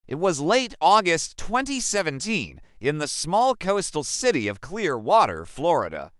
It was late August 2017 in the small coastal city of Clearwater, Florida.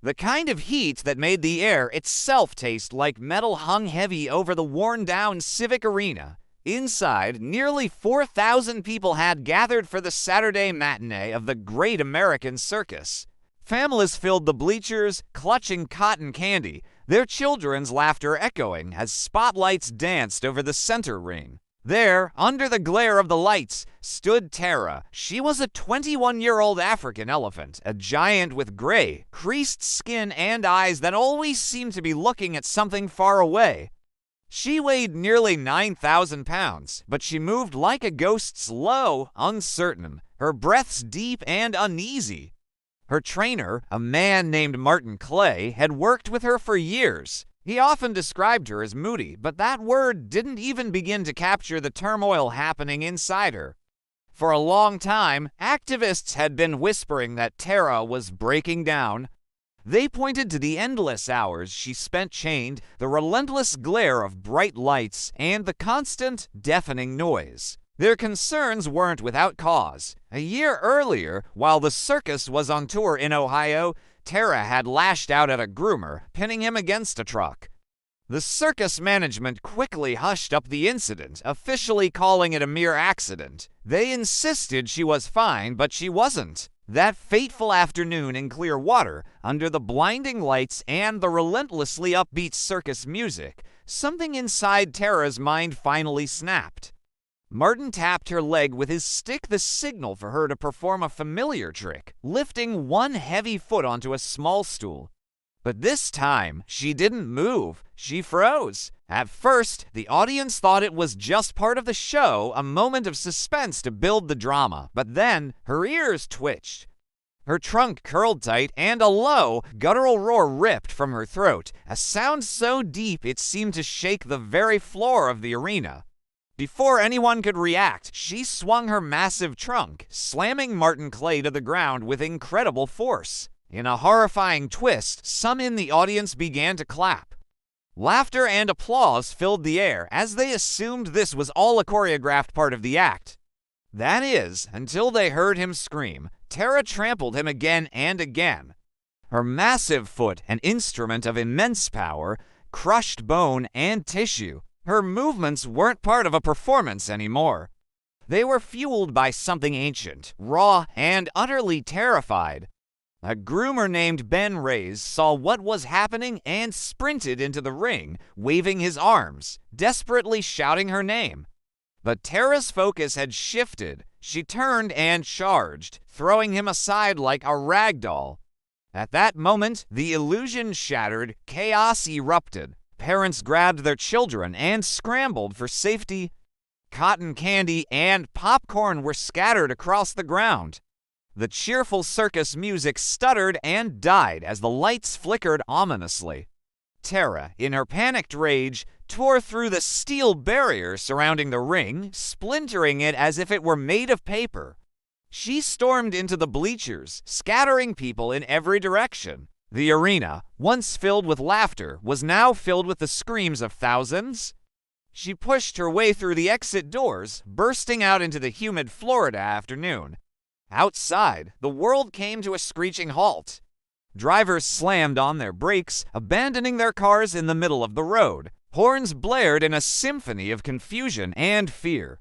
The kind of heat that made the air itself taste like metal hung heavy over the worn-down Civic Arena. Inside, nearly 4,000 people had gathered for the Saturday matinee of the Great American Circus. Families filled the bleachers, clutching cotton candy, their children's laughter echoing as spotlights danced over the center ring. There, under the glare of the lights, stood Tara. She was a 21-year-old African elephant, a giant with gray, creased skin and eyes that always seemed to be looking at something far away. She weighed nearly 9,000 pounds, but she moved like a ghost, slow, uncertain, her breaths deep and uneasy. Her trainer, a man named Martin Clay, had worked with her for years. He often described her as moody, but that word didn't even begin to capture the turmoil happening inside her. For a long time, activists had been whispering that Tara was breaking down. They pointed to the endless hours she spent chained, the relentless glare of bright lights, and the constant, deafening noise. Their concerns weren't without cause. A year earlier, while the circus was on tour in Ohio, Tara had lashed out at a groomer, pinning him against a truck. The circus management quickly hushed up the incident, officially calling it a mere accident. They insisted she was fine, but she wasn't. That fateful afternoon in Clearwater, under the blinding lights and the relentlessly upbeat circus music, something inside Tara's mind finally snapped. Martin tapped her leg with his stick, the signal for her to perform a familiar trick, lifting one heavy foot onto a small stool. But this time, she didn't move. She froze. At first, the audience thought it was just part of the show, a moment of suspense to build the drama. But then, her ears twitched. Her trunk curled tight, and a low, guttural roar ripped from her throat, a sound so deep it seemed to shake the very floor of the arena. Before anyone could react, she swung her massive trunk, slamming Martin Clay to the ground with incredible force. In a horrifying twist, some in the audience began to clap. Laughter and applause filled the air, as they assumed this was all a choreographed part of the act. That is, until they heard him scream. Tara trampled him again and again. Her massive foot, an instrument of immense power, crushed bone and tissue. Her movements weren't part of a performance anymore. They were fueled by something ancient, raw, and utterly terrified. A groomer named Ben Reyes saw what was happening and sprinted into the ring, waving his arms, desperately shouting her name. But Tara's focus had shifted. She turned and charged, throwing him aside like a rag doll. At that moment, the illusion shattered, chaos erupted. Parents grabbed their children and scrambled for safety. Cotton candy and popcorn were scattered across the ground. The cheerful circus music stuttered and died as the lights flickered ominously. Tara, in her panicked rage, tore through the steel barrier surrounding the ring, splintering it as if it were made of paper. She stormed into the bleachers, scattering people in every direction. The arena, once filled with laughter, was now filled with the screams of thousands. She pushed her way through the exit doors, bursting out into the humid Florida afternoon. Outside, the world came to a screeching halt. Drivers slammed on their brakes, abandoning their cars in the middle of the road. Horns blared in a symphony of confusion and fear.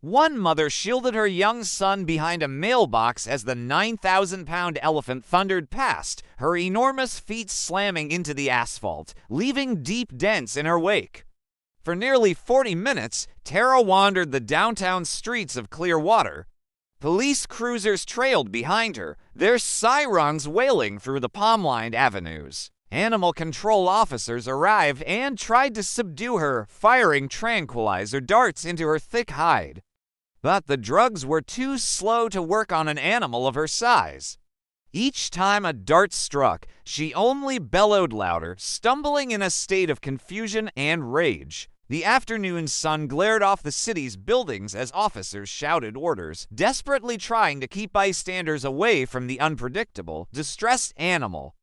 One mother shielded her young son behind a mailbox as the 9,000-pound elephant thundered past, her enormous feet slamming into the asphalt, leaving deep dents in her wake. For nearly 40 minutes, Tara wandered the downtown streets of Clearwater. Police cruisers trailed behind her, their sirens wailing through the palm-lined avenues. Animal control officers arrived and tried to subdue her, firing tranquilizer darts into her thick hide. But the drugs were too slow to work on an animal of her size. Each time a dart struck, she only bellowed louder, stumbling in a state of confusion and rage. The afternoon sun glared off the city's buildings as officers shouted orders, desperately trying to keep bystanders away from the unpredictable, distressed animal.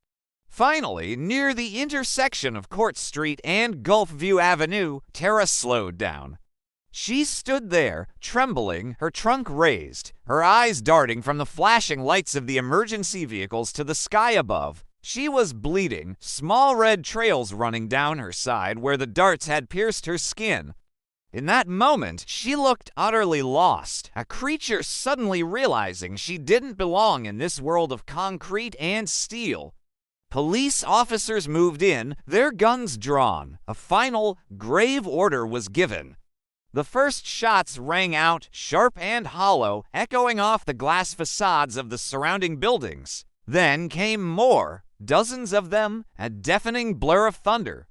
Finally, near the intersection of Court Street and Gulfview Avenue, Tara slowed down. She stood there, trembling, her trunk raised, her eyes darting from the flashing lights of the emergency vehicles to the sky above. She was bleeding, small red trails running down her side where the darts had pierced her skin. In that moment, she looked utterly lost, a creature suddenly realizing she didn't belong in this world of concrete and steel. Police officers moved in, their guns drawn. A final, grave order was given. The first shots rang out, sharp and hollow, echoing off the glass facades of the surrounding buildings. Then came more, dozens of them, a deafening blur of thunder.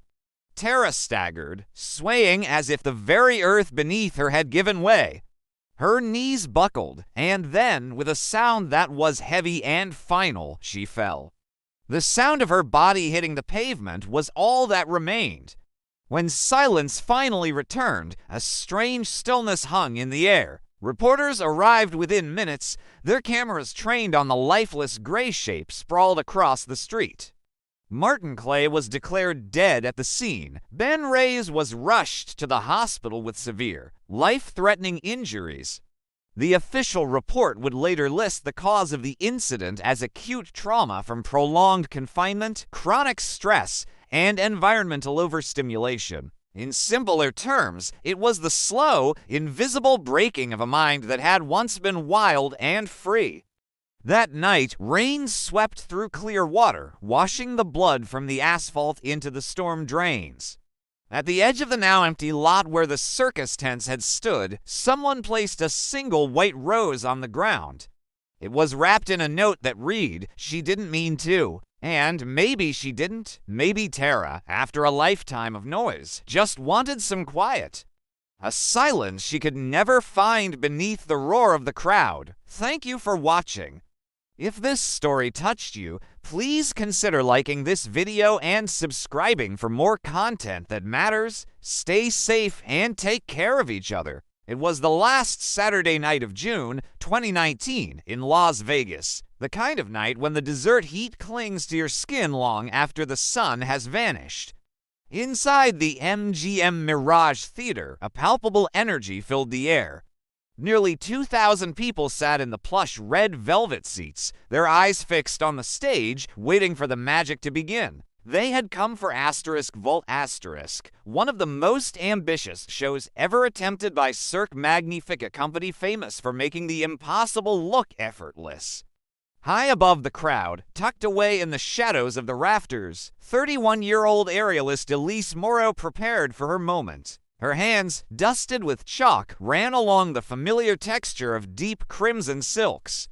Tara staggered, swaying as if the very earth beneath her had given way. Her knees buckled, and then, with a sound that was heavy and final, she fell. The sound of her body hitting the pavement was all that remained. When silence finally returned, a strange stillness hung in the air. Reporters arrived within minutes, their cameras trained on the lifeless gray shape sprawled across the street. Martin Clay was declared dead at the scene. Ben Reyes was rushed to the hospital with severe, life-threatening injuries. The official report would later list the cause of the incident as acute trauma from prolonged confinement, chronic stress, and environmental overstimulation. In simpler terms, it was the slow, invisible breaking of a mind that had once been wild and free. That night, rain swept through clear water, washing the blood from the asphalt into the storm drains. At the edge of the now empty lot where the circus tents had stood, someone placed a single white rose on the ground. It was wrapped in a note that read, "She didn't mean to." And maybe she didn't. Maybe Tara, after a lifetime of noise, just wanted some quiet. A silence she could never find beneath the roar of the crowd. Thank you for watching. If this story touched you, please consider liking this video and subscribing for more content that matters. Stay safe and take care of each other. It was the last Saturday night of June 2019 in Las Vegas, the kind of night when the desert heat clings to your skin long after the sun has vanished. Inside the MGM Mirage Theater, a palpable energy filled the air. Nearly 2,000 people sat in the plush red velvet seats, their eyes fixed on the stage, waiting for the magic to begin. They had come for Vault Asterisk, one of the most ambitious shows ever attempted by Cirque Magnifique, a company famous for making the impossible look effortless. High above the crowd, tucked away in the shadows of the rafters, 31-year-old aerialist Elise Moreau prepared for her moment. Her hands, dusted with chalk, ran along the familiar texture of deep crimson silks.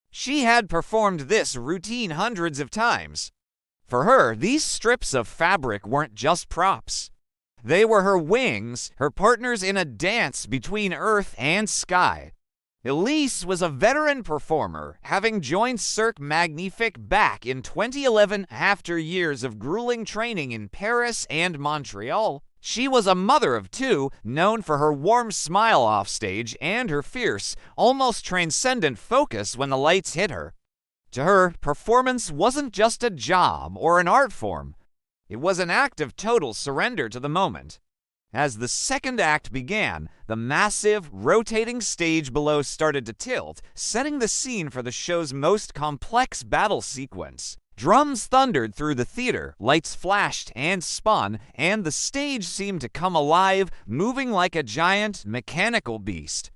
She had performed this routine hundreds of times. For her, these strips of fabric weren't just props. They were her wings, her partners in a dance between earth and sky. Elise was a veteran performer, having joined Cirque Magnifique back in 2011 after years of grueling training in Paris and Montreal. She was a mother of two, known for her warm smile offstage and her fierce, almost transcendent focus when the lights hit her. To her, performance wasn't just a job or an art form. It was an act of total surrender to the moment. As the second act began, the massive, rotating stage below started to tilt, setting the scene for the show's most complex battle sequence. Drums thundered through the theater, lights flashed and spun, and the stage seemed to come alive, moving like a giant, mechanical beast.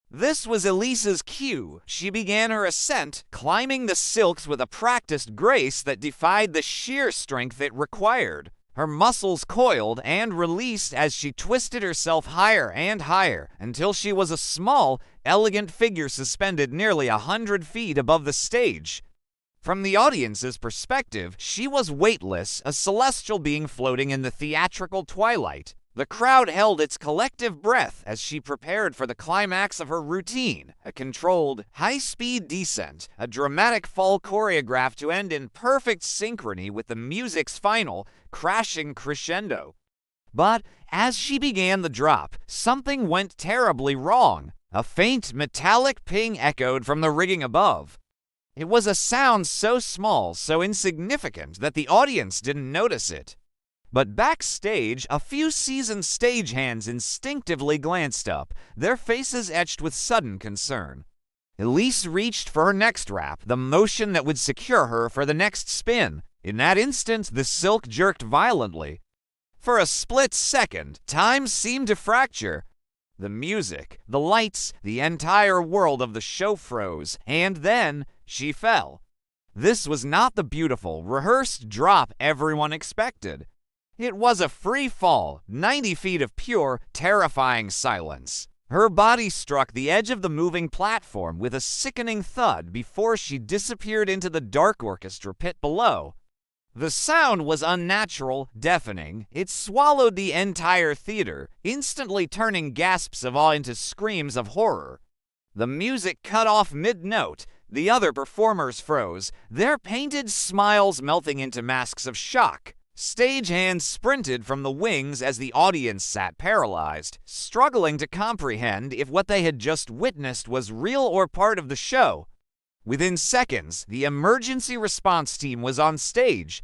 This was Elise's cue. She began her ascent, climbing the silks with a practiced grace that defied the sheer strength it required. Her muscles coiled and released as she twisted herself higher and higher until she was a small, elegant figure suspended nearly 100 feet above the stage. From the audience's perspective, she was weightless, a celestial being floating in the theatrical twilight. The crowd held its collective breath as she prepared for the climax of her routine, a controlled, high-speed descent, a dramatic fall choreographed to end in perfect synchrony with the music's final, crashing crescendo. But as she began the drop, something went terribly wrong. A faint, metallic ping echoed from the rigging above. It was a sound so small, so insignificant, that the audience didn't notice it. But backstage, a few seasoned stagehands instinctively glanced up, their faces etched with sudden concern. Elise reached for her next wrap, the motion that would secure her for the next spin. In that instant, the silk jerked violently. For a split second, time seemed to fracture. The music, the lights, the entire world of the show froze, and then she fell. This was not the beautiful, rehearsed drop everyone expected. It was a free fall, 90 feet of pure, terrifying silence. Her body struck the edge of the moving platform with a sickening thud before she disappeared into the dark orchestra pit below. The sound was unnatural, deafening. It swallowed the entire theater, instantly turning gasps of awe into screams of horror. The music cut off mid-note. The other performers froze, their painted smiles melting into masks of shock. Stagehands sprinted from the wings as the audience sat paralyzed, struggling to comprehend if what they had just witnessed was real or part of the show. Within seconds, the emergency response team was on stage.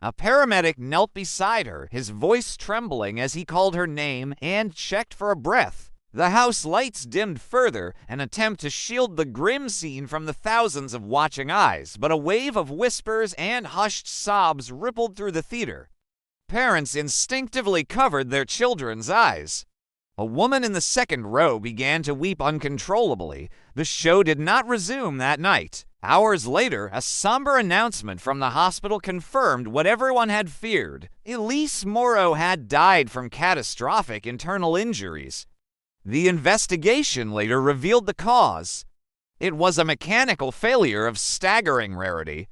A paramedic knelt beside her, his voice trembling as he called her name and checked for a breath. The house lights dimmed further, an attempt to shield the grim scene from the thousands of watching eyes, but a wave of whispers and hushed sobs rippled through the theater. Parents instinctively covered their children's eyes. A woman in the second row began to weep uncontrollably. The show did not resume that night. Hours later, a somber announcement from the hospital confirmed what everyone had feared. Elise Morrow had died from catastrophic internal injuries. The investigation later revealed the cause. It was a mechanical failure of staggering rarity.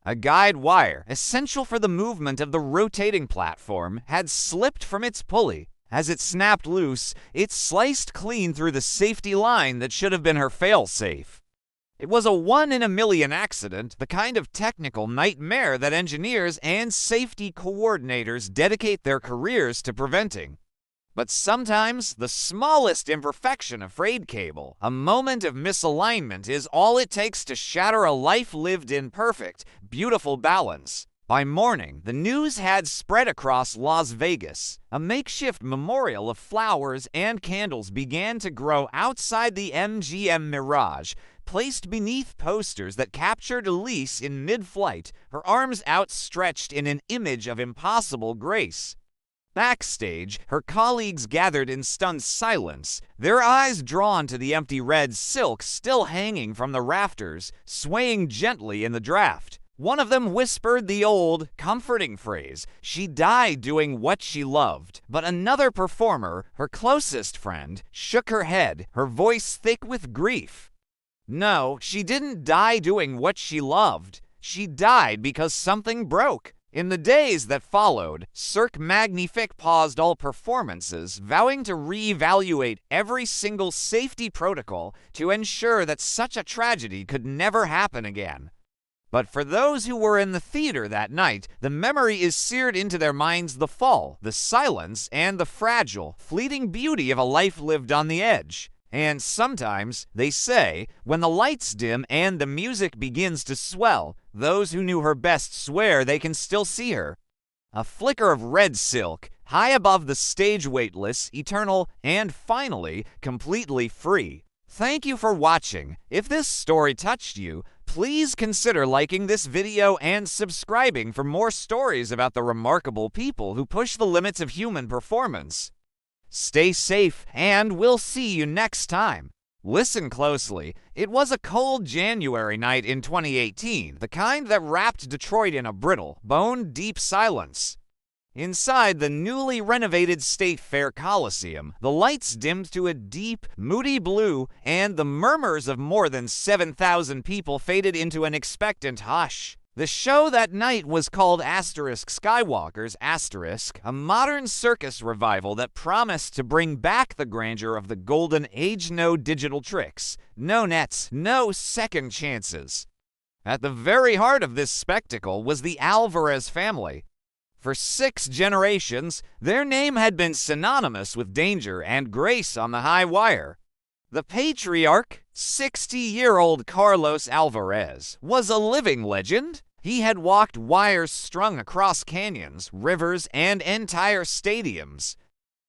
A guide wire, essential for the movement of the rotating platform, had slipped from its pulley. As it snapped loose, it sliced clean through the safety line that should have been her fail-safe. It was a one-in-a-million accident, the kind of technical nightmare that engineers and safety coordinators dedicate their careers to preventing. But sometimes, the smallest imperfection of frayed cable, a moment of misalignment, is all it takes to shatter a life lived in perfect, beautiful balance. By morning, the news had spread across Las Vegas. A makeshift memorial of flowers and candles began to grow outside the MGM Mirage, placed beneath posters that captured Elise in mid-flight, her arms outstretched in an image of impossible grace. Backstage, her colleagues gathered in stunned silence, their eyes drawn to the empty red silk still hanging from the rafters, swaying gently in the draft. One of them whispered the old, comforting phrase, "She died doing what she loved." But another performer, her closest friend, shook her head, her voice thick with grief. No, she didn't die doing what she loved. She died because something broke. In the days that followed, Cirque Magnifique paused all performances, vowing to reevaluate every single safety protocol to ensure that such a tragedy could never happen again. But for those who were in the theater that night, the memory is seared into their minds: the fall, the silence, and the fragile, fleeting beauty of a life lived on the edge. And sometimes, they say, when the lights dim and the music begins to swell, those who knew her best swear they can still see her. A flicker of red silk, high above the stage, weightless, eternal, and finally, completely free. Thank you for watching. If this story touched you, please consider liking this video and subscribing for more stories about the remarkable people who push the limits of human performance. Stay safe, and we'll see you next time. Listen closely. It was a cold January night in 2018, the kind that wrapped Detroit in a brittle, bone-deep silence. Inside the newly renovated State Fair Coliseum, the lights dimmed to a deep, moody blue, and the murmurs of more than 7,000 people faded into an expectant hush. The show that night was called Skywalker's a modern circus revival that promised to bring back the grandeur of the golden age. No digital tricks, no nets, no second chances. At the very heart of this spectacle was the Alvarez family. For 6 generations, their name had been synonymous with danger and grace on the high wire. The patriarch, 60-year-old Carlos Alvarez, was a living legend. He had walked wires strung across canyons, rivers, and entire stadiums.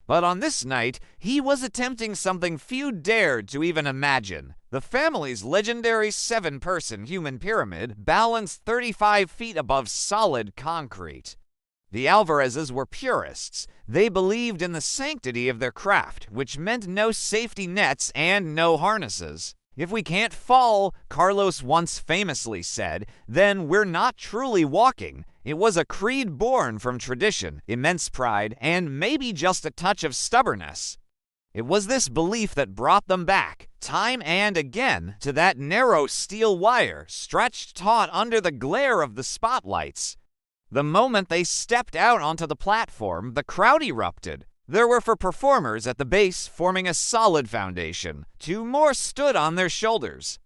But on this night, he was attempting something few dared to even imagine. The family's legendary 7-person human pyramid balanced 35 feet above solid concrete. The Alvarezes were purists. They believed in the sanctity of their craft, which meant no safety nets and no harnesses. "If we can't fall," Carlos once famously said, "then we're not truly walking." It was a creed born from tradition, immense pride, and maybe just a touch of stubbornness. It was this belief that brought them back, time and again, to that narrow steel wire stretched taut under the glare of the spotlights. The moment they stepped out onto the platform, the crowd erupted. There were 4 performers at the base, forming a solid foundation. 2 more stood on their shoulders.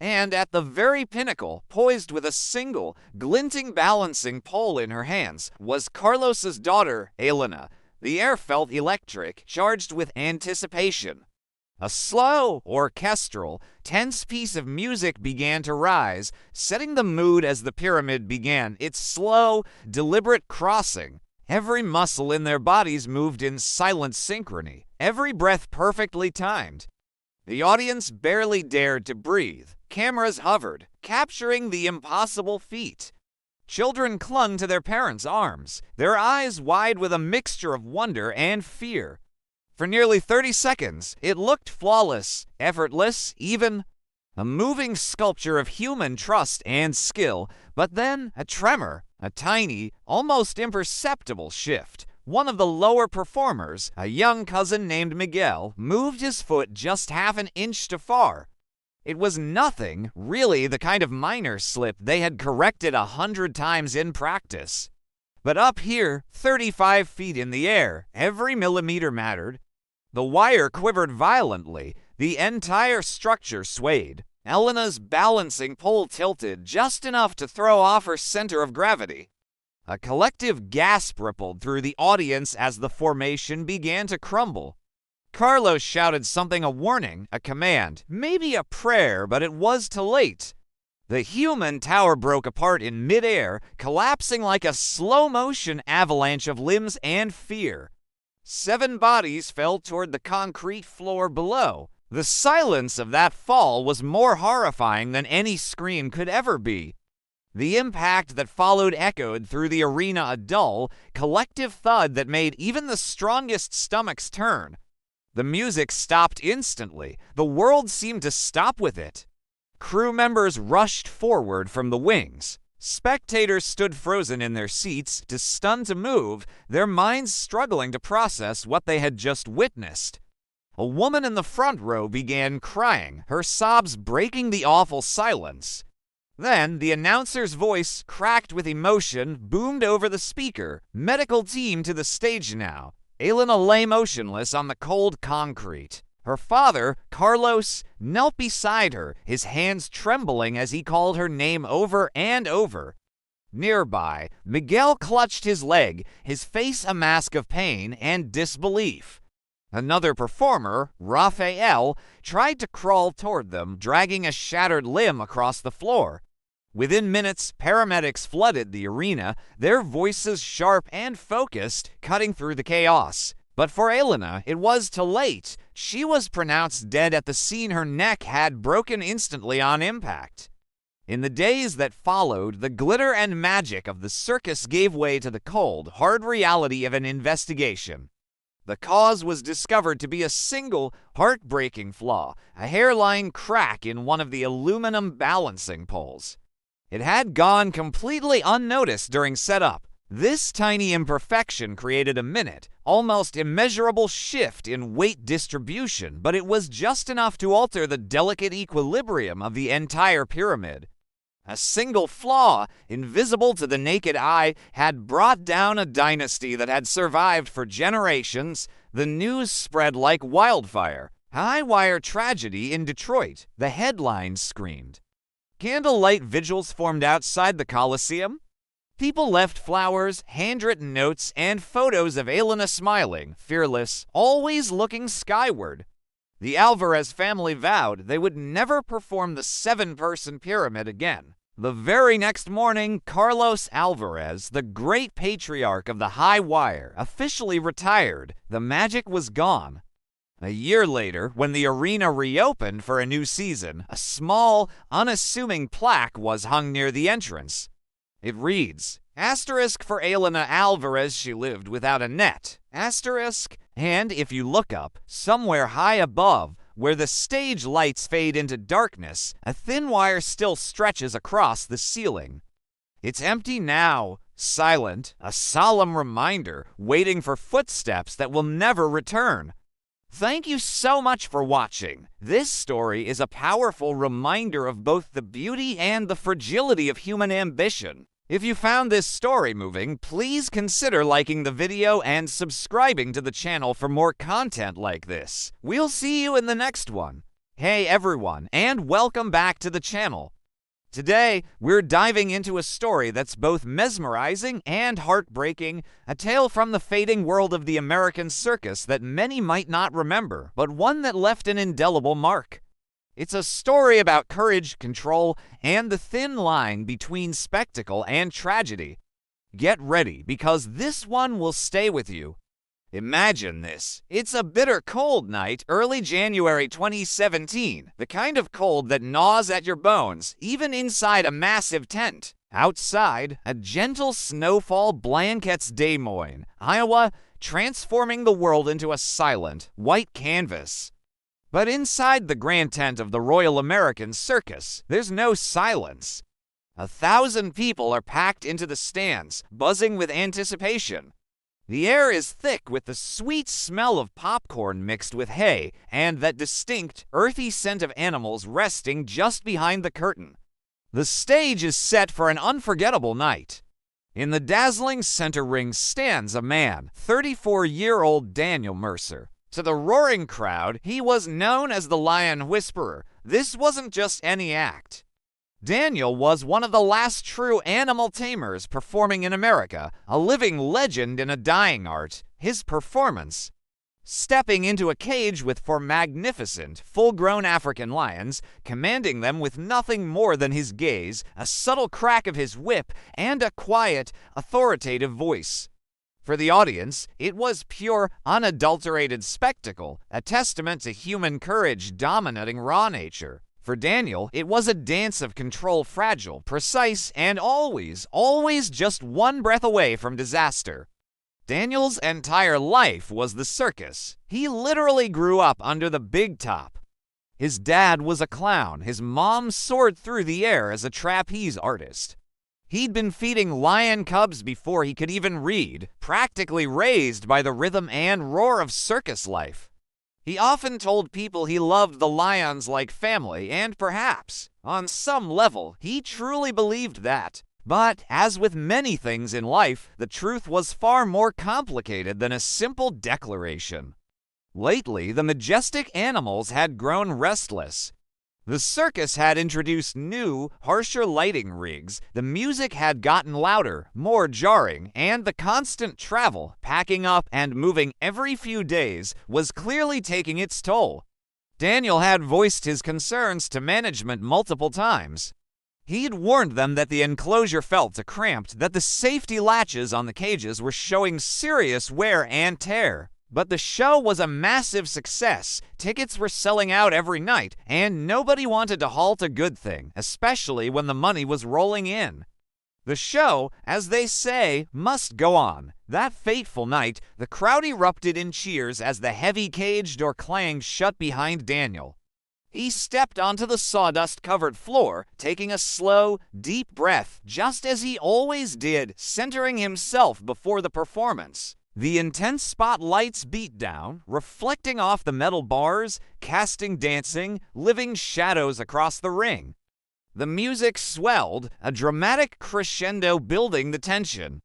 And at the very pinnacle, poised with a single, glinting balancing pole in her hands, was Carlos's daughter, Elena. The air felt electric, charged with anticipation. A slow, orchestral, tense piece of music began to rise, setting the mood as the pyramid began its slow, deliberate crossing. Every muscle in their bodies moved in silent synchrony, every breath perfectly timed. The audience barely dared to breathe. Cameras hovered, capturing the impossible feat. Children clung to their parents' arms, their eyes wide with a mixture of wonder and fear. For nearly 30 seconds, it looked flawless, effortless, even a moving sculpture of human trust and skill. But then, a tremor, a tiny, almost imperceptible shift. One of the lower performers, a young cousin named Miguel, moved his foot just half an inch too far. It was nothing, really, the kind of minor slip they had corrected 100 times in practice. But up here, 35 feet in the air, every millimeter mattered. The wire quivered violently. The entire structure swayed. Elena's balancing pole tilted just enough to throw off her center of gravity. A collective gasp rippled through the audience as the formation began to crumble. Carlos shouted something, a warning, a command, maybe a prayer, but it was too late. The human tower broke apart in midair, collapsing like a slow-motion avalanche of limbs and fear. 7 bodies fell toward the concrete floor below. The silence of that fall was more horrifying than any scream could ever be. The impact that followed echoed through the arena, a dull, collective thud that made even the strongest stomachs turn. The music stopped instantly. The world seemed to stop with it. Crew members rushed forward from the wings. Spectators stood frozen in their seats, too stunned to move, their minds struggling to process what they had just witnessed. A woman in the front row began crying, her sobs breaking the awful silence. Then, the announcer's voice, cracked with emotion, boomed over the speaker. "Medical team to the stage now." Elena lay motionless on the cold concrete. Her father, Carlos, knelt beside her, his hands trembling as he called her name over and over. Nearby, Miguel clutched his leg, his face a mask of pain and disbelief. Another performer, Rafael, tried to crawl toward them, dragging a shattered limb across the floor. Within minutes, paramedics flooded the arena, their voices sharp and focused, cutting through the chaos. But for Elena, it was too late. She was pronounced dead at the scene. Her neck had broken instantly on impact. In the days that followed, the glitter and magic of the circus gave way to the cold, hard reality of an investigation. The cause was discovered to be a single, heartbreaking flaw, a hairline crack in one of the aluminum balancing poles. It had gone completely unnoticed during setup. This tiny imperfection created a minute, almost immeasurable shift in weight distribution, but it was just enough to alter the delicate equilibrium of the entire pyramid. A single flaw, invisible to the naked eye, had brought down a dynasty that had survived for generations. The news spread like wildfire. High-wire tragedy in Detroit, the headlines screamed. Candlelight vigils formed outside the Coliseum. People left flowers, handwritten notes, and photos of Elena smiling, fearless, always looking skyward. The Alvarez family vowed they would never perform the 7-person pyramid again. The very next morning, Carlos Alvarez, the great patriarch of the high wire, officially retired. The magic was gone. A year later, when the arena reopened for a new season, a small, unassuming plaque was hung near the entrance. It reads, Asterisk for Elena Alvarez, she lived without a net. Asterisk, and if you look up, somewhere high above, where the stage lights fade into darkness, a thin wire still stretches across the ceiling. It's empty now, silent, a solemn reminder, waiting for footsteps that will never return. Thank you so much for watching. This story is a powerful reminder of both the beauty and the fragility of human ambition. If you found this story moving, please consider liking the video and subscribing to the channel for more content like this. We'll see you in the next one. Hey everyone, and welcome back to the channel. Today, we're diving into a story that's both mesmerizing and heartbreaking, a tale from the fading world of the American circus that many might not remember, but one that left an indelible mark. It's a story about courage, control, and the thin line between spectacle and tragedy. Get ready, because this one will stay with you. Imagine this. It's a bitter cold night, early January 2017, the kind of cold that gnaws at your bones, even inside a massive tent. Outside, a gentle snowfall blankets Des Moines, Iowa, transforming the world into a silent, white canvas. But inside the grand tent of the Royal American Circus, there's no silence. 1,000 people are packed into the stands, buzzing with anticipation. The air is thick with the sweet smell of popcorn mixed with hay and that distinct, earthy scent of animals resting just behind the curtain. The stage is set for an unforgettable night. In the dazzling center ring stands a man, 34-year-old Daniel Mercer. To the roaring crowd, he was known as the Lion Whisperer. This wasn't just any act. Daniel was one of the last true animal tamers performing in America, a living legend in a dying art. His performance, stepping into a cage with four magnificent, full-grown African lions, commanding them with nothing more than his gaze, a subtle crack of his whip, and a quiet, authoritative voice. For the audience, it was pure, unadulterated spectacle, a testament to human courage dominating raw nature. For Daniel, it was a dance of control, fragile, precise, and always just one breath away from disaster. Daniel's entire life was the circus. He literally grew up under the big top. His dad was a clown. His mom soared through the air as a trapeze artist. He'd been feeding lion cubs before he could even read, practically raised by the rhythm and roar of circus life. He often told people he loved the lions like family, and perhaps, on some level, he truly believed that. But, as with many things in life, the truth was far more complicated than a simple declaration. Lately, the majestic animals had grown restless. The circus had introduced new, harsher lighting rigs, the music had gotten louder, more jarring, and the constant travel, packing up and moving every few days, was clearly taking its toll. Daniel had voiced his concerns to management multiple times. He'd warned them that the enclosure felt cramped, that the safety latches on the cages were showing serious wear and tear. But the show was a massive success. Tickets were selling out every night, and nobody wanted to halt a good thing, especially when the money was rolling in. The show, as they say, must go on. That fateful night, the crowd erupted in cheers as the heavy cage door clanged shut behind Daniel. He stepped onto the sawdust-covered floor, taking a slow, deep breath, just as he always did, centering himself before the performance. The intense spotlights beat down, reflecting off the metal bars, casting dancing, living shadows across the ring. The music swelled, a dramatic crescendo building the tension.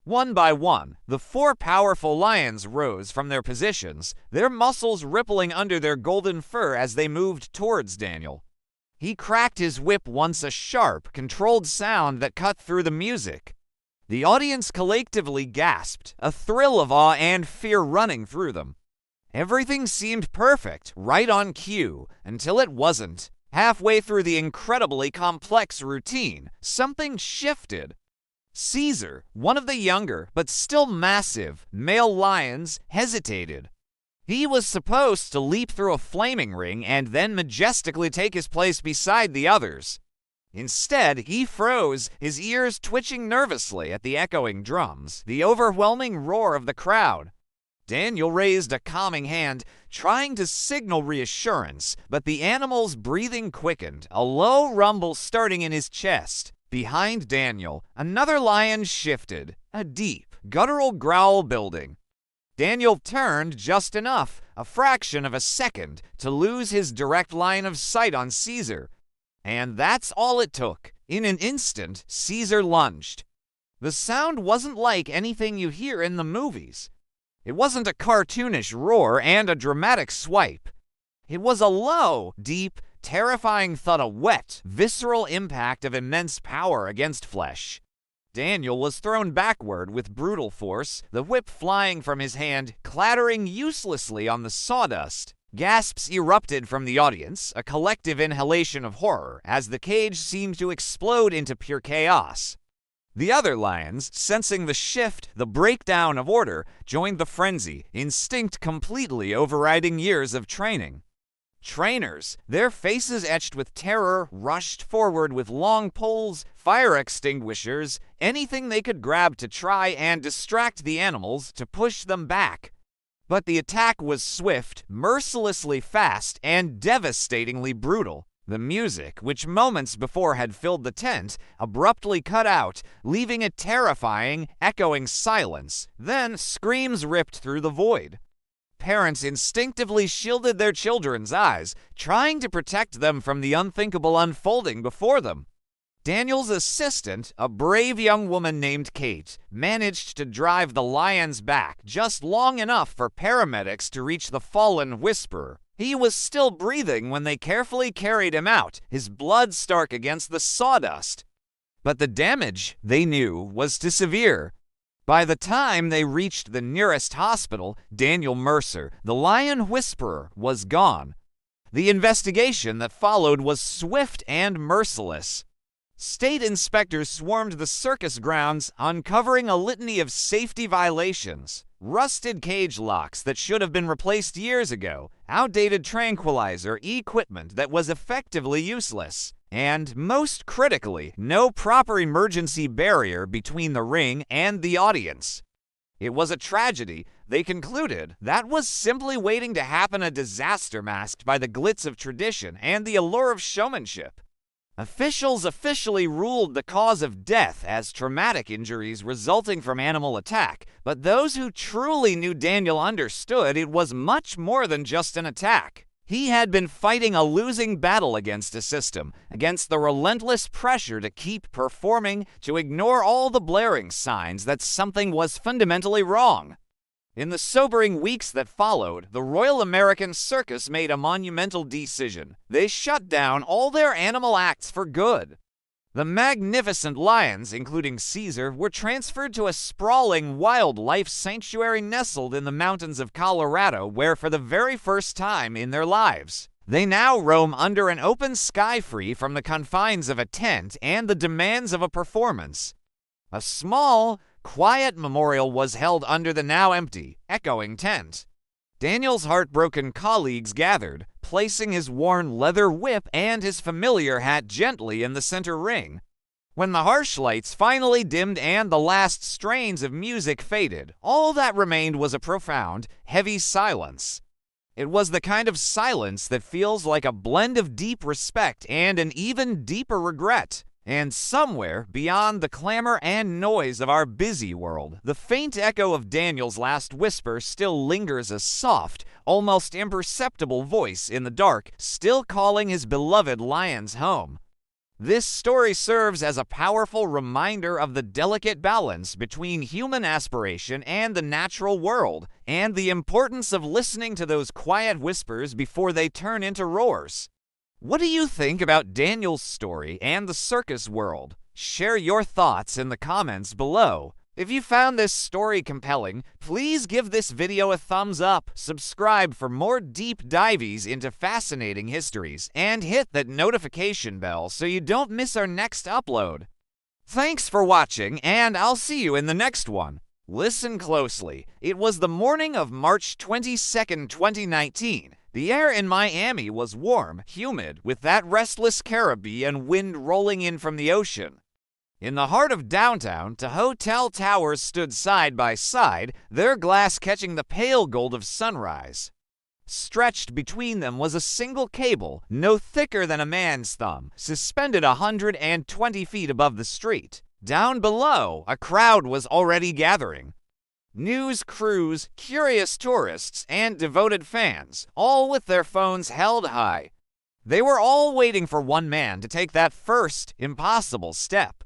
One by one, the four powerful lions rose from their positions, their muscles rippling under their golden fur as they moved towards Daniel. He cracked his whip once, a sharp, controlled sound that cut through the music. The audience collectively gasped, a thrill of awe and fear running through them. Everything seemed perfect, right on cue, until it wasn't. Halfway through the incredibly complex routine, something shifted. Caesar, one of the younger but still massive male lions, hesitated. He was supposed to leap through a flaming ring and then majestically take his place beside the others. Instead, he froze, his ears twitching nervously at the echoing drums, the overwhelming roar of the crowd. Daniel raised a calming hand, trying to signal reassurance, but the animal's breathing quickened, a low rumble starting in his chest. Behind Daniel, another lion shifted, a deep, guttural growl building. Daniel turned just enough, a fraction of a second, to lose his direct line of sight on Caesar. And that's all it took. In an instant, Caesar lunged. The sound wasn't like anything you hear in the movies. It wasn't a cartoonish roar and a dramatic swipe. It was a low, deep, terrifying thud, a wet, visceral impact of immense power against flesh. Daniel was thrown backward with brutal force, the whip flying from his hand, clattering uselessly on the sawdust. Gasps erupted from the audience, a collective inhalation of horror, as the cage seemed to explode into pure chaos. The other lions, sensing the shift, the breakdown of order, joined the frenzy, instinct completely overriding years of training. Trainers, their faces etched with terror, rushed forward with long poles, fire extinguishers, anything they could grab to try and distract the animals, to push them back. But the attack was swift, mercilessly fast, and devastatingly brutal. The music, which moments before had filled the tent, abruptly cut out, leaving a terrifying, echoing silence. Then screams ripped through the void. Parents instinctively shielded their children's eyes, trying to protect them from the unthinkable unfolding before them. Daniel's assistant, a brave young woman named Kate, managed to drive the lions back just long enough for paramedics to reach the fallen whisperer. He was still breathing when they carefully carried him out, his blood stark against the sawdust. But the damage, they knew, was too severe. By the time they reached the nearest hospital, Daniel Mercer, the lion whisperer, was gone. The investigation that followed was swift and merciless. State inspectors swarmed the circus grounds, uncovering a litany of safety violations. Rusted cage locks that should have been replaced years ago, outdated tranquilizer equipment that was effectively useless, and, most critically, no proper emergency barrier between the ring and the audience. It was a tragedy, they concluded, that was simply waiting to happen, a disaster masked by the glitz of tradition and the allure of showmanship. Officials officially ruled the cause of death as traumatic injuries resulting from animal attack, but those who truly knew Daniel understood it was much more than just an attack. He had been fighting a losing battle against a system, against the relentless pressure to keep performing, to ignore all the blaring signs that something was fundamentally wrong. In the sobering weeks that followed, the Royal American Circus made a monumental decision. They shut down all their animal acts for good. The magnificent lions, including Caesar, were transferred to a sprawling wildlife sanctuary nestled in the mountains of Colorado, where for the very first time in their lives, they now roam under an open sky, free from the confines of a tent and the demands of a performance. A small, quiet memorial was held under the now empty, echoing tent. Daniel's heartbroken colleagues gathered, placing his worn leather whip and his familiar hat gently in the center ring. When the harsh lights finally dimmed and the last strains of music faded, all that remained was a profound, heavy silence. It was the kind of silence that feels like a blend of deep respect and an even deeper regret. And somewhere beyond the clamor and noise of our busy world, the faint echo of Daniel's last whisper still lingers, a soft, almost imperceptible voice in the dark, still calling his beloved lions home. This story serves as a powerful reminder of the delicate balance between human aspiration and the natural world, and the importance of listening to those quiet whispers before they turn into roars. What do you think about Daniel's story and the circus world? Share your thoughts in the comments below. If you found this story compelling, please give this video a thumbs up, subscribe for more deep dives into fascinating histories, and hit that notification bell so you don't miss our next upload. Thanks for watching, and I'll see you in the next one. Listen closely. It was the morning of March 22nd, 2019. The air in Miami was warm, humid, with that restless Caribbean wind rolling in from the ocean. In the heart of downtown, two hotel towers stood side by side, their glass catching the pale gold of sunrise. Stretched between them was a single cable, no thicker than a man's thumb, suspended 120 feet above the street. Down below, a crowd was already gathering. News crews, curious tourists, and devoted fans, all with their phones held high. They were all waiting for one man to take that first, impossible step.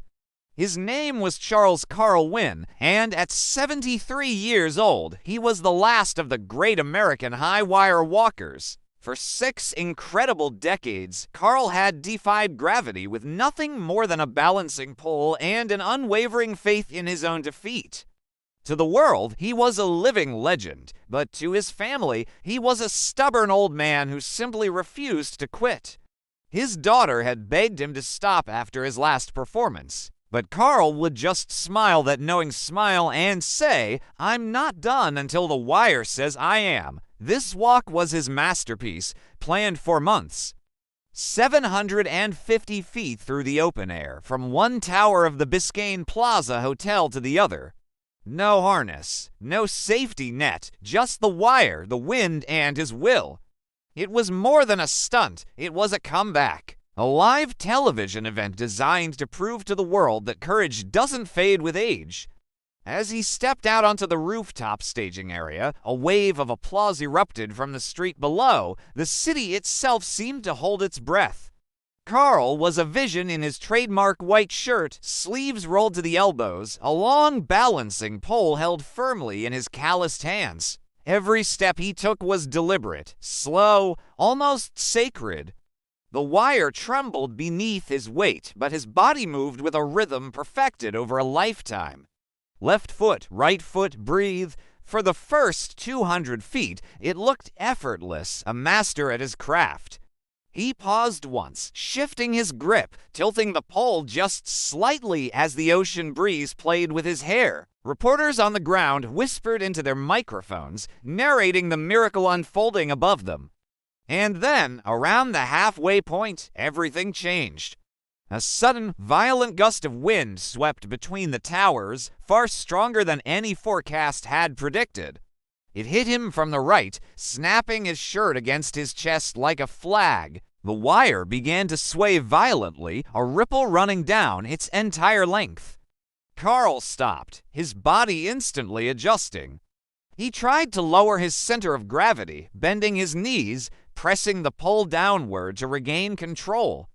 His name was Charles Carl Wynn, and at 73 years old, he was the last of the great American high-wire walkers. For 6 incredible decades, Carl had defied gravity with nothing more than a balancing pole and an unwavering faith in his own defeat. To the world, he was a living legend, but to his family, he was a stubborn old man who simply refused to quit. His daughter had begged him to stop after his last performance. But Carl would just smile that knowing smile and say, "I'm not done until the wire says I am." This walk was his masterpiece, planned for months. 750 feet through the open air, from one tower of the Biscayne Plaza Hotel to the other. No harness, no safety net, just the wire, the wind, and his will. It was more than a stunt, it was a comeback. A live television event designed to prove to the world that courage doesn't fade with age. As he stepped out onto the rooftop staging area, a wave of applause erupted from the street below. The city itself seemed to hold its breath. Carl was a vision in his trademark white shirt, sleeves rolled to the elbows, a long balancing pole held firmly in his calloused hands. Every step he took was deliberate, slow, almost sacred. The wire trembled beneath his weight, but his body moved with a rhythm perfected over a lifetime. Left foot, right foot, breathe. For the first 200 feet, it looked effortless, a master at his craft. He paused once, shifting his grip, tilting the pole just slightly as the ocean breeze played with his hair. Reporters on the ground whispered into their microphones, narrating the miracle unfolding above them. And then, around the halfway point, everything changed. A sudden, violent gust of wind swept between the towers, far stronger than any forecast had predicted. It hit him from the right, snapping his shirt against his chest like a flag. The wire began to sway violently, a ripple running down its entire length. Carl stopped, his body instantly adjusting. He tried to lower his center of gravity, bending his knees, pressing the pole downward to regain control.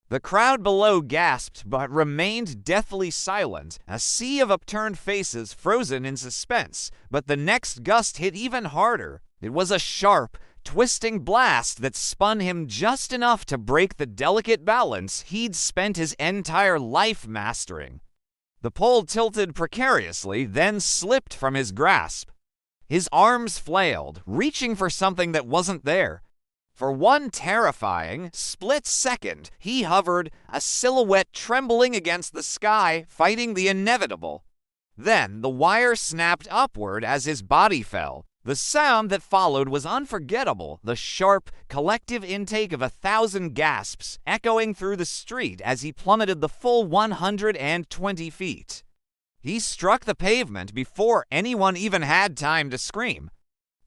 The crowd below gasped but remained deathly silent, a sea of upturned faces frozen in suspense. But the next gust hit even harder. It was a sharp, twisting blast that spun him just enough to break the delicate balance he'd spent his entire life mastering. The pole tilted precariously, then slipped from his grasp. His arms flailed, reaching for something that wasn't there. For one terrifying, split second, he hovered, a silhouette trembling against the sky, fighting the inevitable. Then the wire snapped upward as his body fell. The sound that followed was unforgettable, the sharp, collective intake of 1,000 gasps echoing through the street as he plummeted the full 120 feet. He struck the pavement before anyone even had time to scream.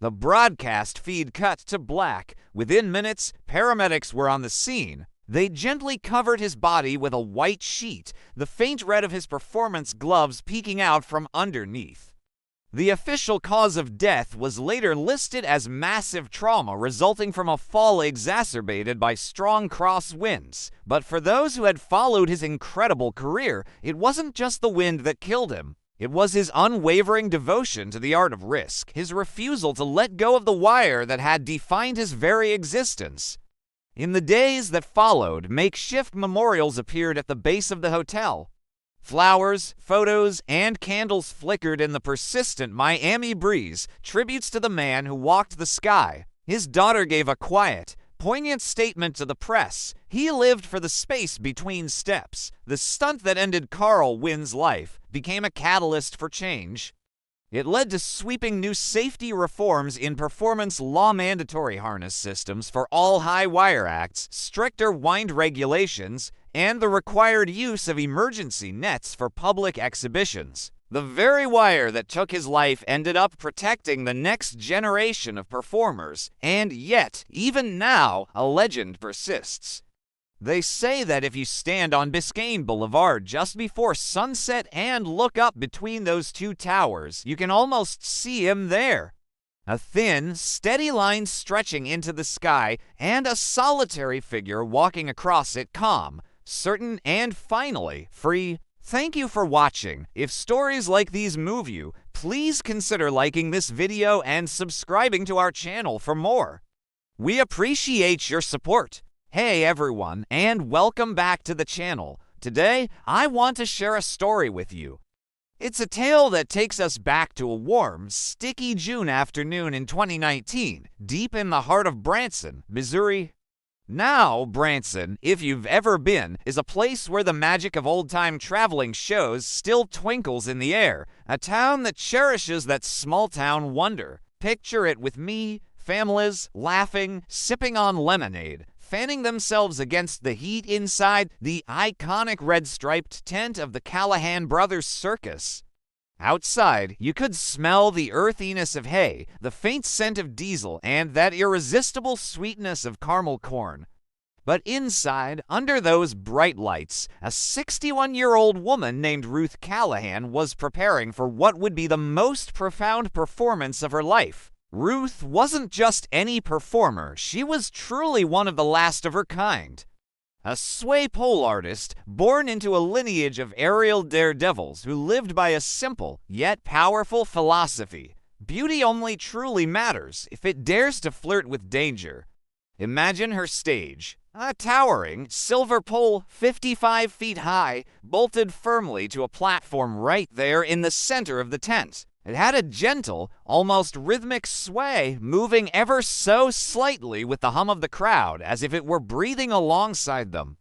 The broadcast feed cut to black. Within minutes, paramedics were on the scene. They gently covered his body with a white sheet, the faint red of his performance gloves peeking out from underneath. The official cause of death was later listed as massive trauma resulting from a fall exacerbated by strong crosswinds. But for those who had followed his incredible career, it wasn't just the wind that killed him. It was his unwavering devotion to the art of risk, his refusal to let go of the wire that had defined his very existence. In the days that followed, makeshift memorials appeared at the base of the hotel. Flowers, photos, and candles flickered in the persistent Miami breeze, tributes to the man who walked the sky. His daughter gave a quiet, poignant statement to the press. He lived for the space between steps. The stunt that ended Carl Wynn's life became a catalyst for change. It led to sweeping new safety reforms in performance law, mandatory harness systems for all high-wire acts, stricter wind regulations, and the required use of emergency nets for public exhibitions. The very wire that took his life ended up protecting the next generation of performers, and yet, even now, a legend persists. They say that if you stand on Biscayne Boulevard just before sunset and look up between those two towers, you can almost see him there. A thin, steady line stretching into the sky, and a solitary figure walking across it, calm, certain, and finally free. Thank you for watching. If stories like these move you, please consider liking this video and subscribing to our channel for more. We appreciate your support. Hey everyone, and welcome back to the channel. Today, I want to share a story with you. It's a tale that takes us back to a warm, sticky June afternoon in 2019, deep in the heart of Branson, Missouri. Now, Branson, if you've ever been, is a place where the magic of old-time traveling shows still twinkles in the air, a town that cherishes that small-town wonder. Picture it with me, families, laughing, sipping on lemonade, fanning themselves against the heat inside the iconic red-striped tent of the Callahan Brothers Circus. Outside, you could smell the earthiness of hay, the faint scent of diesel, and that irresistible sweetness of caramel corn. But inside, under those bright lights, a 61-year-old woman named Ruth Callahan was preparing for what would be the most profound performance of her life. Ruth wasn't just any performer, she was truly one of the last of her kind. A sway pole artist, born into a lineage of aerial daredevils who lived by a simple, yet powerful philosophy. Beauty only truly matters if it dares to flirt with danger. Imagine her stage. A towering, silver pole 55 feet high, bolted firmly to a platform right there in the center of the tent. It had a gentle, almost rhythmic sway, moving ever so slightly with the hum of the crowd, as if it were breathing alongside them.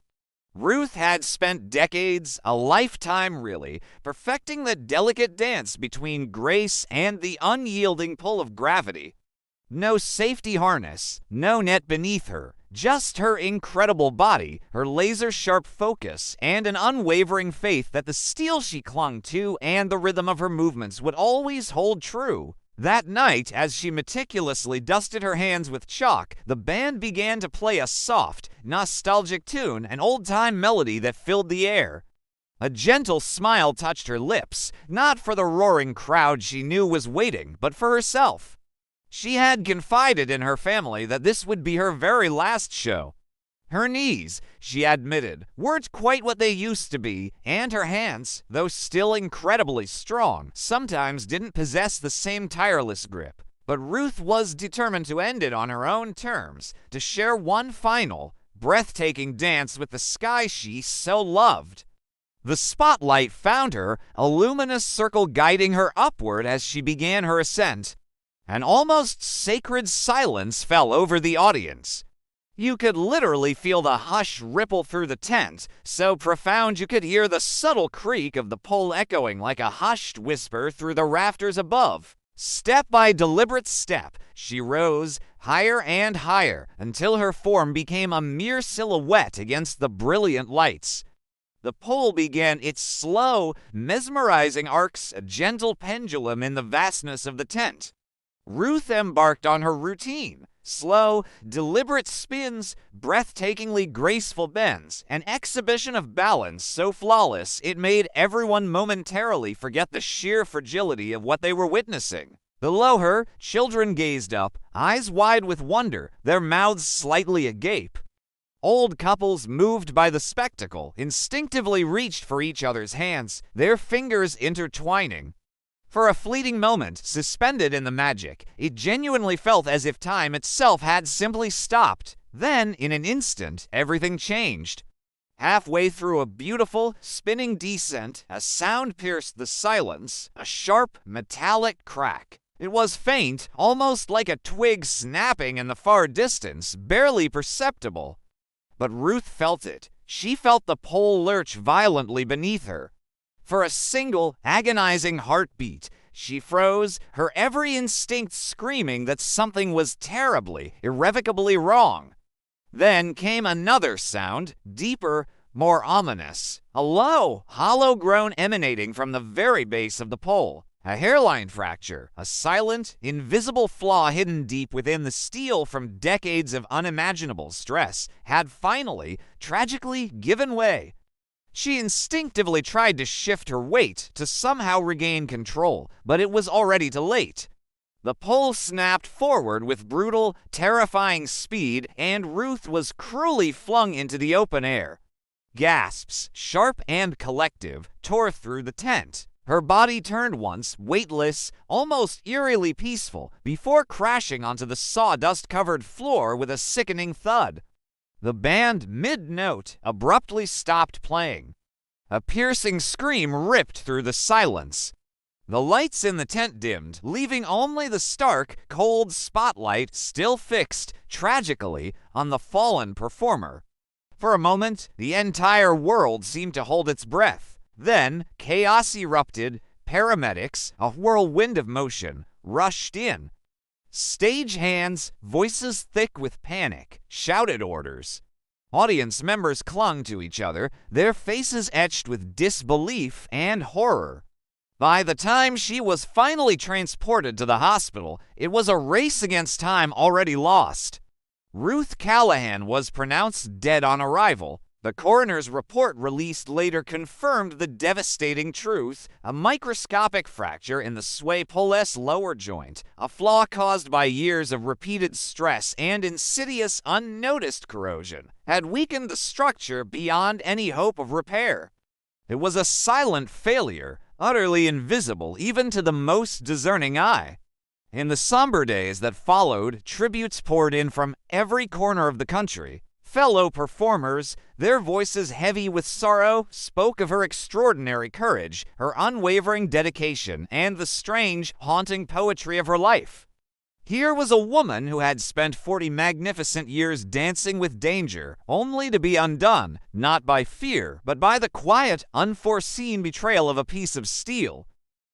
Ruth had spent decades, a lifetime really, perfecting the delicate dance between grace and the unyielding pull of gravity. No safety harness, no net beneath her, just her incredible body, her laser-sharp focus, and an unwavering faith that the steel she clung to and the rhythm of her movements would always hold true. That night, as she meticulously dusted her hands with chalk, the band began to play a soft, nostalgic tune, an old-time melody that filled the air. A gentle smile touched her lips, not for the roaring crowd she knew was waiting, but for herself. She had confided in her family that this would be her very last show. Her knees, she admitted, weren't quite what they used to be, and her hands, though still incredibly strong, sometimes didn't possess the same tireless grip. But Ruth was determined to end it on her own terms, to share one final, breathtaking dance with the sky she so loved. The spotlight found her, a luminous circle guiding her upward as she began her ascent. An almost sacred silence fell over the audience. You could literally feel the hush ripple through the tent, so profound you could hear the subtle creak of the pole echoing like a hushed whisper through the rafters above. Step by deliberate step, she rose, higher and higher, until her form became a mere silhouette against the brilliant lights. The pole began its slow, mesmerizing arcs, a gentle pendulum in the vastness of the tent. Ruth embarked on her routine. Slow, deliberate spins, breathtakingly graceful bends, an exhibition of balance so flawless it made everyone momentarily forget the sheer fragility of what they were witnessing. Below her, children gazed up, eyes wide with wonder, their mouths slightly agape. Old couples, moved by the spectacle, instinctively reached for each other's hands, their fingers intertwining. For a fleeting moment, suspended in the magic, it genuinely felt as if time itself had simply stopped. Then, in an instant, everything changed. Halfway through a beautiful, spinning descent, a sound pierced the silence, a sharp, metallic crack. It was faint, almost like a twig snapping in the far distance, barely perceptible. But Ruth felt it. She felt the pole lurch violently beneath her. For a single, agonizing heartbeat, she froze, her every instinct screaming that something was terribly, irrevocably wrong. Then came another sound, deeper, more ominous. A low, hollow groan emanating from the very base of the pole. A hairline fracture, a silent, invisible flaw hidden deep within the steel from decades of unimaginable stress, had finally, tragically given way. She instinctively tried to shift her weight to somehow regain control, but it was already too late. The pole snapped forward with brutal, terrifying speed, and Ruth was cruelly flung into the open air. Gasps, sharp and collective, tore through the tent. Her body turned once, weightless, almost eerily peaceful, before crashing onto the sawdust-covered floor with a sickening thud. The band, mid-note, abruptly stopped playing. A piercing scream ripped through the silence. The lights in the tent dimmed, leaving only the stark, cold spotlight still fixed, tragically, on the fallen performer. For a moment, the entire world seemed to hold its breath. Then, chaos erupted, paramedics, a whirlwind of motion, rushed in. Stage hands, voices thick with panic, shouted orders. Audience members clung to each other, their faces etched with disbelief and horror. By the time she was finally transported to the hospital, it was a race against time already lost. Ruth Callahan was pronounced dead on arrival. The coroner's report released later confirmed the devastating truth: a microscopic fracture in the sua polle's lower joint, a flaw caused by years of repeated stress and insidious, unnoticed corrosion, had weakened the structure beyond any hope of repair. It was a silent failure, utterly invisible even to the most discerning eye. In the somber days that followed, tributes poured in from every corner of the country. Fellow performers, their voices heavy with sorrow, spoke of her extraordinary courage, her unwavering dedication, and the strange, haunting poetry of her life. Here was a woman who had spent 40 magnificent years dancing with danger, only to be undone, not by fear, but by the quiet, unforeseen betrayal of a piece of steel.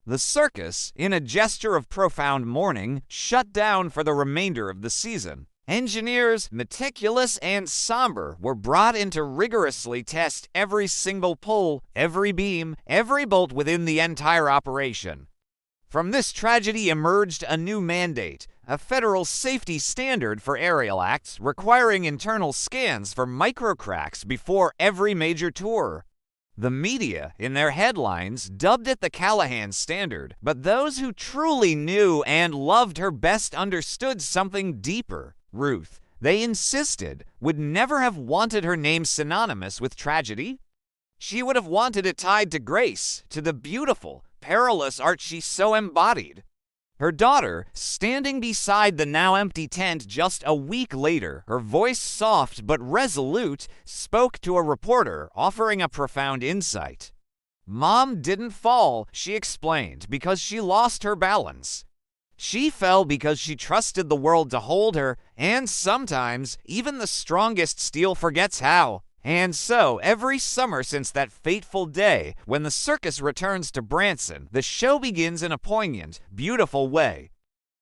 The circus, in a gesture of profound mourning, shut down for the remainder of the season. Engineers, meticulous and somber, were brought in to rigorously test every single pole, every beam, every bolt within the entire operation. From this tragedy emerged a new mandate, a federal safety standard for aerial acts requiring internal scans for microcracks before every major tour. The media, in their headlines, dubbed it the Callahan Standard, but those who truly knew and loved her best understood something deeper. Ruth, they insisted, would never have wanted her name synonymous with tragedy. She would have wanted it tied to grace, to the beautiful, perilous art she so embodied. Her daughter, standing beside the now empty tent just a week later, her voice soft but resolute, spoke to a reporter, offering a profound insight. "Mom didn't fall," she explained, "because she lost her balance. She fell because she trusted the world to hold her, and sometimes even the strongest steel forgets how. And so, every summer since that fateful day, when the circus returns to Branson, the show begins in a poignant, beautiful way.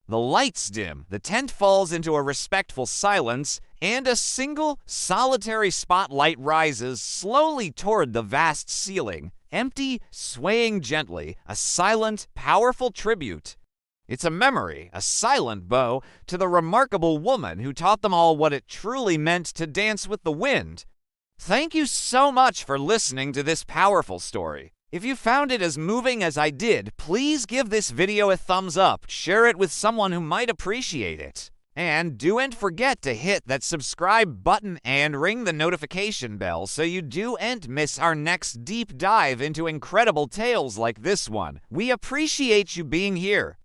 The lights dim, the tent falls into a respectful silence, and a single, solitary spotlight rises slowly toward the vast ceiling, empty, swaying gently, a silent, powerful tribute. It's a memory, a silent bow, to the remarkable woman who taught them all what it truly meant to dance with the wind. Thank you so much for listening to this powerful story. If you found it as moving as I did, please give this video a thumbs up, share it with someone who might appreciate it. And don't forget to hit that subscribe button and ring the notification bell so you don't miss our next deep dive into incredible tales like this one. We appreciate you being here.